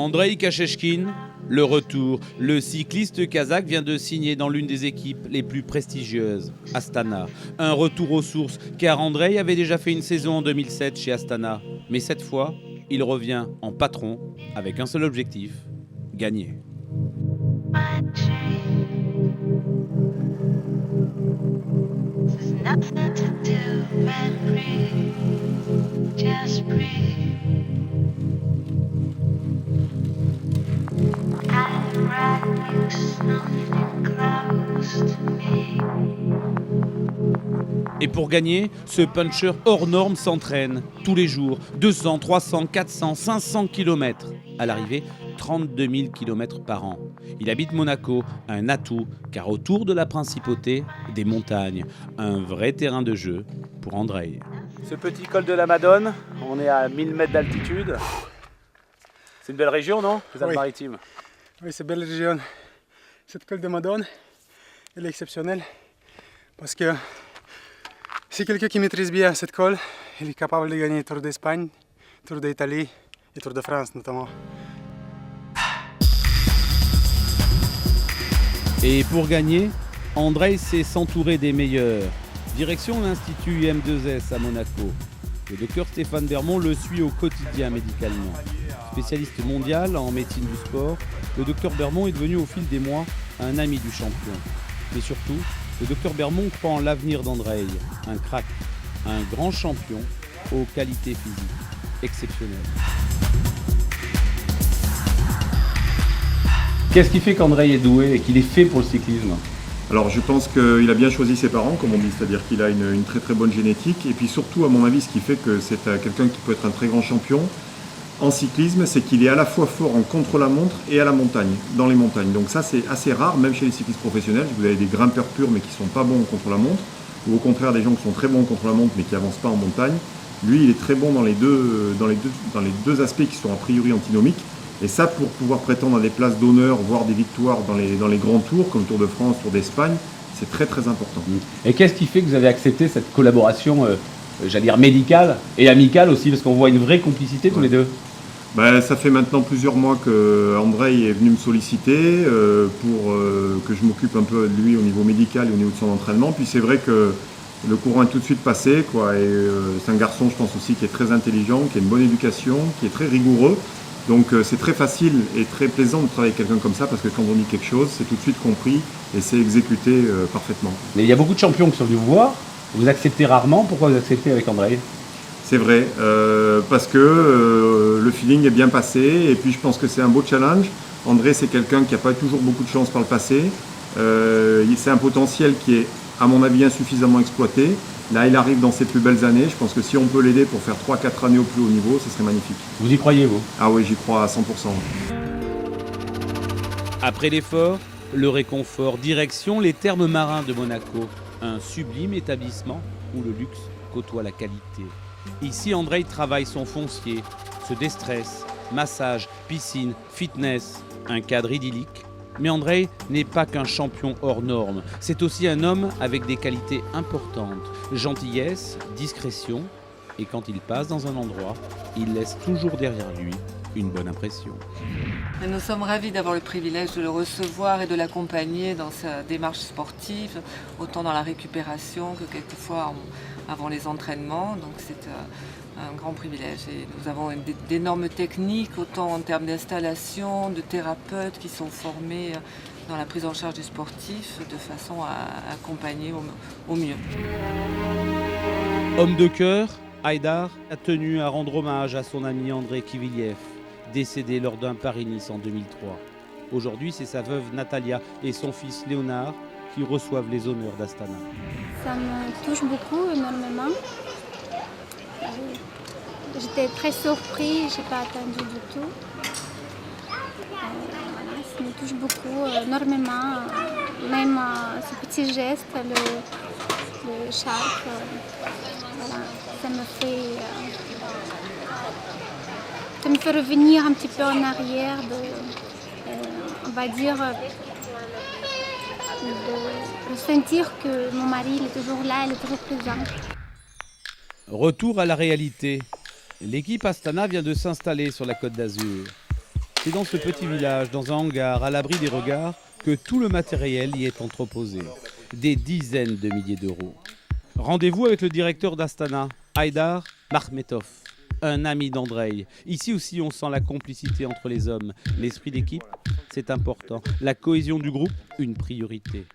Andrei Kashechkin, le retour. Le cycliste kazakh vient de signer dans l'une des équipes les plus prestigieuses, Astana. Un retour aux sources, car Andrei avait déjà fait une saison en 2007 chez Astana. Mais cette fois, il revient en patron avec un seul objectif, gagner. Et pour gagner, ce puncher hors norme s'entraîne tous les jours, 200, 300, 400, 500 km. À l'arrivée, 32 000 km par an. Il habite Monaco, un atout, car autour de la principauté, des montagnes. Un vrai terrain de jeu pour Andrei. Ce petit col de la Madone, on est à 1000 mètres d'altitude. C'est une belle région, non, les Alpes-Maritimes? Oui, c'est une belle région. Cette col de Madone, elle est exceptionnelle parce que c'est quelqu'un qui maîtrise bien cette col. Il est capable de gagner Tour d'Espagne, Tour d'Italie et Tour de France notamment. Et pour gagner, Andrei sait s'entourer des meilleurs. Direction l'Institut IM2S à Monaco. Le docteur Stéphane Bermond le suit au quotidien médicalement. Spécialiste mondial en médecine du sport, le docteur Bermond est devenu au fil des mois un ami du champion. Mais surtout, le docteur Bermond croit en l'avenir d'Andrei, un crack, un grand champion aux qualités physiques exceptionnelles. Qu'est-ce qui fait qu'Andrei est doué et qu'il est fait pour le cyclisme ? Alors je pense qu'il a bien choisi ses parents, comme on dit, c'est-à-dire qu'il a une très très bonne génétique. Et puis surtout, à mon avis, ce qui fait que c'est quelqu'un qui peut être un très grand champion en cyclisme, c'est qu'il est à la fois fort en contre-la-montre et à la montagne, dans les montagnes. Donc ça, c'est assez rare, même chez les cyclistes professionnels. Vous avez des grimpeurs purs, mais qui ne sont pas bons contre-la-montre, ou au contraire des gens qui sont très bons contre-la-montre, mais qui n'avancent pas en montagne. Lui, il est très bon dans les deux aspects qui sont a priori antinomiques. Et ça, pour pouvoir prétendre à des places d'honneur, voire des victoires dans les grands tours, comme Tour de France, Tour d'Espagne, c'est très très important. Et qu'est-ce qui fait que vous avez accepté cette collaboration, j'allais dire médicale et amicale aussi, parce qu'on voit une vraie complicité tous les deux? Ça fait maintenant plusieurs mois qu'Andrei est venu me solliciter pour que je m'occupe un peu de lui au niveau médical et au niveau de son entraînement. Puis c'est vrai que le courant est tout de suite passé, quoi. Et c'est un garçon, je pense aussi, qui est très intelligent, qui a une bonne éducation, qui est très rigoureux. Donc c'est très facile et très plaisant de travailler avec quelqu'un comme ça, parce que quand on dit quelque chose, c'est tout de suite compris et c'est exécuté parfaitement. Mais il y a beaucoup de champions qui sont venus vous voir, vous acceptez rarement. Pourquoi vous acceptez avec Andrei? C'est vrai, parce que le feeling est bien passé et puis je pense que c'est un beau challenge. Andrei, c'est quelqu'un qui n'a pas toujours beaucoup de chance par le passé. C'est un potentiel qui est, à mon avis, insuffisamment exploité. Là, il arrive dans ses plus belles années. Je pense que si on peut l'aider pour faire 3-4 années au plus haut niveau, ce serait magnifique. Vous y croyez, vous? Ah oui, j'y crois à 100%. Après l'effort, le réconfort, direction les Thermes Marins de Monaco. Un sublime établissement où le luxe côtoie la qualité. Ici, Andrei travaille son foncier, se déstresse, massage, piscine, fitness, un cadre idyllique. Mais Andrei n'est pas qu'un champion hors norme, c'est aussi un homme avec des qualités importantes, gentillesse, discrétion, et quand il passe dans un endroit, il laisse toujours derrière lui une bonne impression. Nous sommes ravis d'avoir le privilège de le recevoir et de l'accompagner dans sa démarche sportive, autant dans la récupération que quelquefois avant les entraînements. Donc c'est un grand privilège. Et nous avons d'énormes techniques, autant en termes d'installation, de thérapeutes qui sont formés dans la prise en charge des sportifs, de façon à accompagner au mieux. Homme de cœur, Haïdar a tenu à rendre hommage à son ami Andrei Kiviliev, décédé lors d'un Paris-Nice en 2003. Aujourd'hui, c'est sa veuve Natalia et son fils Léonard qui reçoivent les honneurs d'Astana. Ça me touche beaucoup, énormément. J'étais très surprise, je n'ai pas attendu du tout. Ça me touche beaucoup, énormément. Même ce petit geste, le charpe, voilà, ça me fait revenir un petit peu en arrière, on va dire, de sentir que mon mari il est toujours là, il est toujours présent. Retour à la réalité. L'équipe Astana vient de s'installer sur la Côte d'Azur. C'est dans ce petit village, dans un hangar, à l'abri des regards, que tout le matériel y est entreposé. Des dizaines de milliers d'euros. Rendez-vous avec le directeur d'Astana, Haydar Makhmetov, un ami d'Andrei. Ici aussi, on sent la complicité entre les hommes. L'esprit d'équipe, c'est important. La cohésion du groupe, une priorité.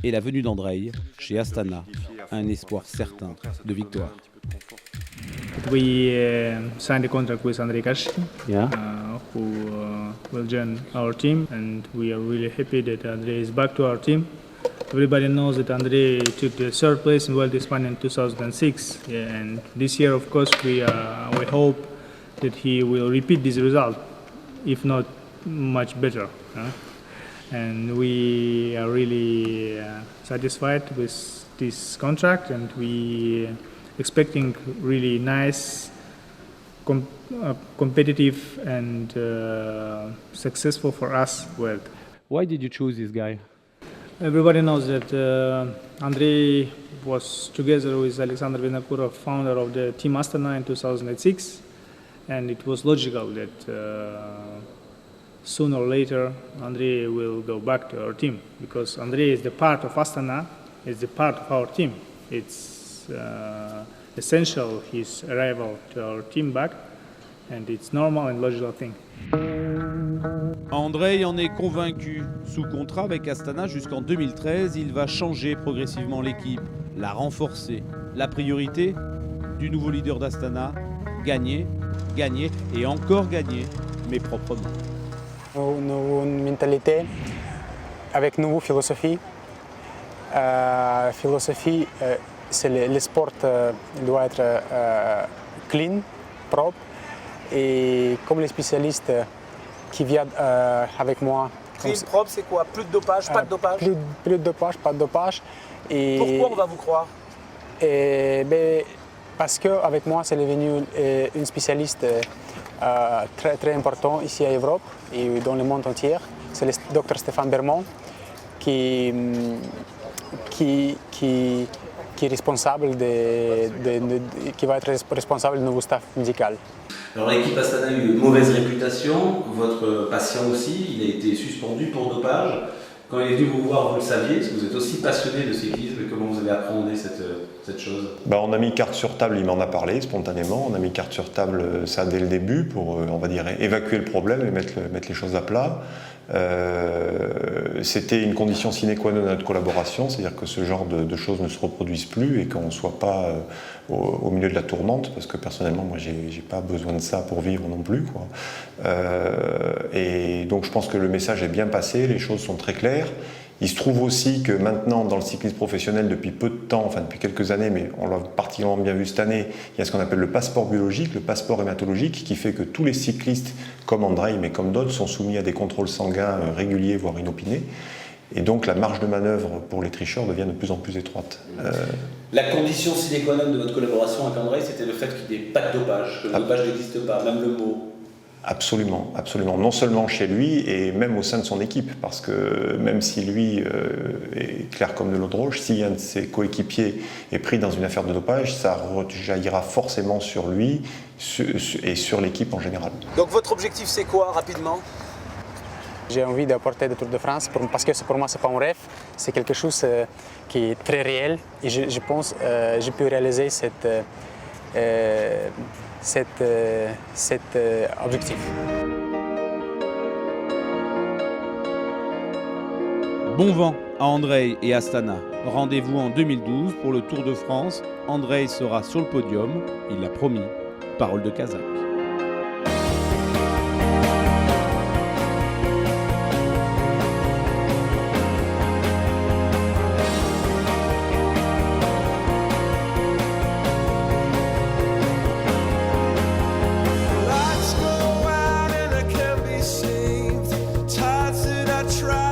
Et la venue d'Andrei chez Astana, un espoir certain de victoire. We signed a contract with Andrei Kashkin, who will join our team, and we are really happy that Andrei is back to our team. Everybody knows that Andrei took the third place in Vuelta a España in 2006, and this year, of course, we hope that he will repeat this result, if not much better. And we are really satisfied with this contract, and we expecting really nice, competitive and successful for us world. Why did you choose this guy? Everybody knows that Andrei was together with Alexander Vinokurov, founder of the Team Astana in 2006, and it was logical that sooner or later Andrei will go back to our team, because Andrei is the part of Astana, is the part of our team. It's essential his arrival to our team back, and it's normal and logical thing. Andrei en est convaincu. Sous contrat avec Astana jusqu'en 2013, il va changer progressivement l'équipe, la renforcer. La priorité du nouveau leader d'Astana, gagner, gagner et encore gagner, mais proprement. Une mentalité avec une nouvelle philosophie. C'est le sport doit être clean, propre. Et comme les spécialistes qui viennent avec moi. Clean, propre, c'est quoi? Plus de dopage, pas de dopage? Plus de dopage, pas de dopage. Et, pourquoi on va vous croire? Parce qu'avec moi, c'est devenu une spécialiste très, très important ici à Europe et dans le monde entier. C'est le docteur Stéphane Bermond qui est responsable qui va être responsable du nouveau staff médical. Alors l'équipe Astana a eu une mauvaise réputation, votre patient aussi, il a été suspendu pour dopage. Quand il est venu vous voir, vous le saviez, parce que vous êtes aussi passionné de cyclisme, comment vous avez appréhendé cette chose? On a mis carte sur table, il m'en a parlé spontanément, on a mis carte sur table ça dès le début pour, on va dire, évacuer le problème et mettre les choses à plat. C'était une condition sine qua non de notre collaboration, c'est-à-dire que ce genre de choses ne se reproduisent plus et qu'on ne soit pas au milieu de la tourmente, parce que personnellement, moi, j'ai pas besoin de ça pour vivre non plus, quoi. Et donc, je pense que le message est bien passé, les choses sont très claires. Il se trouve aussi que maintenant, dans le cyclisme professionnel, depuis peu de temps, enfin depuis quelques années, mais on l'a particulièrement bien vu cette année, il y a ce qu'on appelle le passeport biologique, le passeport hématologique, qui fait que tous les cyclistes, comme Andrei, mais comme d'autres, sont soumis à des contrôles sanguins réguliers, voire inopinés. Et donc la marge de manœuvre pour les tricheurs devient de plus en plus étroite. La condition sine qua non de votre collaboration avec Andrei, c'était le fait qu'il n'y ait pas de dopage, que le dopage n'existe pas, même le mot. Absolument, absolument. Non seulement chez lui, et même au sein de son équipe, parce que même si lui est clair comme de l'eau de roche, si un de ses coéquipiers est pris dans une affaire de dopage, ça rejaillira forcément sur lui et sur l'équipe en général. Donc votre objectif c'est quoi, rapidement? J'ai envie d'apporter le Tour de France, parce que pour moi, ce n'est pas un rêve, c'est quelque chose qui est très réel. Et je pense que je peux réaliser cet objectif. Bon vent à Andrei et Astana. Rendez-vous en 2012 pour le Tour de France. Andrei sera sur le podium, il l'a promis. Parole de Kazakh. Lights go out and I can't be saved. Tides that I try